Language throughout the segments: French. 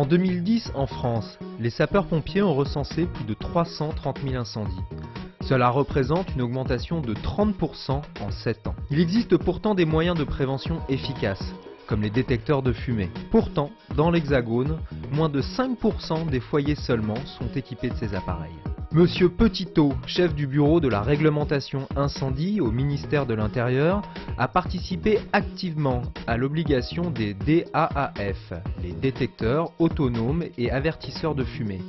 En 2010, en France, les sapeurs-pompiers ont recensé plus de 330 000 incendies. Cela représente une augmentation de 30% en 7 ans. Il existe pourtant des moyens de prévention efficaces, comme les détecteurs de fumée. Pourtant, dans l'Hexagone, moins de 5% des foyers seulement sont équipés de ces appareils. Monsieur Petitot, chef du bureau de la réglementation incendie au ministère de l'Intérieur, a participé activement à l'obligation des DAAF, les détecteurs autonomes et avertisseurs de fumée.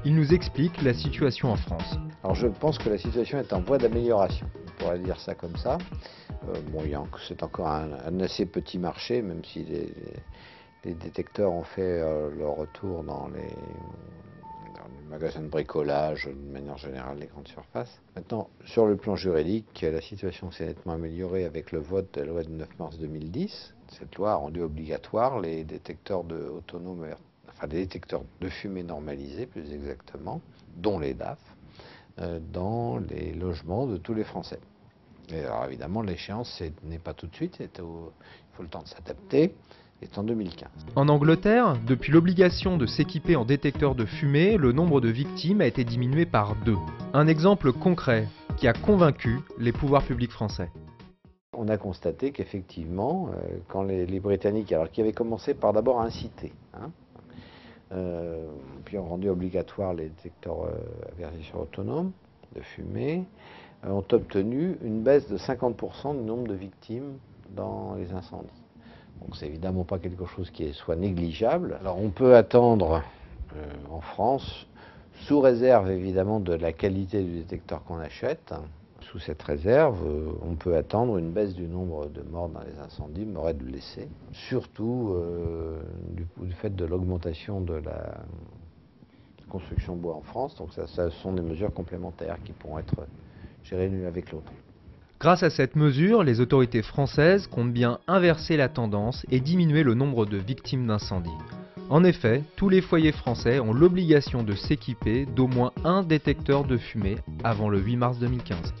Il nous explique la situation en France. Alors je pense que la situation est en voie d'amélioration, on pourrait dire ça comme ça. C'est encore un assez petit marché, même si les détecteurs ont fait leur retour dans les magasins de bricolage, de manière générale, les grandes surfaces. Maintenant, sur le plan juridique, la situation s'est nettement améliorée avec le vote de la loi du 9 mars 2010. Cette loi a rendu obligatoire les détecteurs autonomes, enfin les détecteurs de fumée normalisés, plus exactement, dont les DAF, dans les logements de tous les Français. Et alors évidemment, l'échéance n'est pas tout de suite, il faut le temps de s'adapter. Est en 2015. En Angleterre, depuis l'obligation de s'équiper en détecteur de fumée, le nombre de victimes a été diminué par 2. Un exemple concret qui a convaincu les pouvoirs publics français. On a constaté qu'effectivement, quand les Britanniques, alors qui avaient commencé par d'abord à inciter, puis ont rendu obligatoire les détecteurs avertisseurs autonomes de fumée, ont obtenu une baisse de 50% du nombre de victimes dans les incendies. Donc c'est évidemment pas quelque chose qui soit négligeable. Alors on peut attendre en France, sous réserve évidemment de la qualité du détecteur qu'on achète, sous cette réserve, on peut attendre une baisse du nombre de morts dans les incendies, morts et de blessés, surtout du fait de l'augmentation de la construction bois en France. Donc ça sont des mesures complémentaires qui pourront être gérées l'une avec l'autre. Grâce à cette mesure, les autorités françaises comptent bien inverser la tendance et diminuer le nombre de victimes d'incendie. En effet, tous les foyers français ont l'obligation de s'équiper d'au moins un détecteur de fumée avant le 8 mars 2015.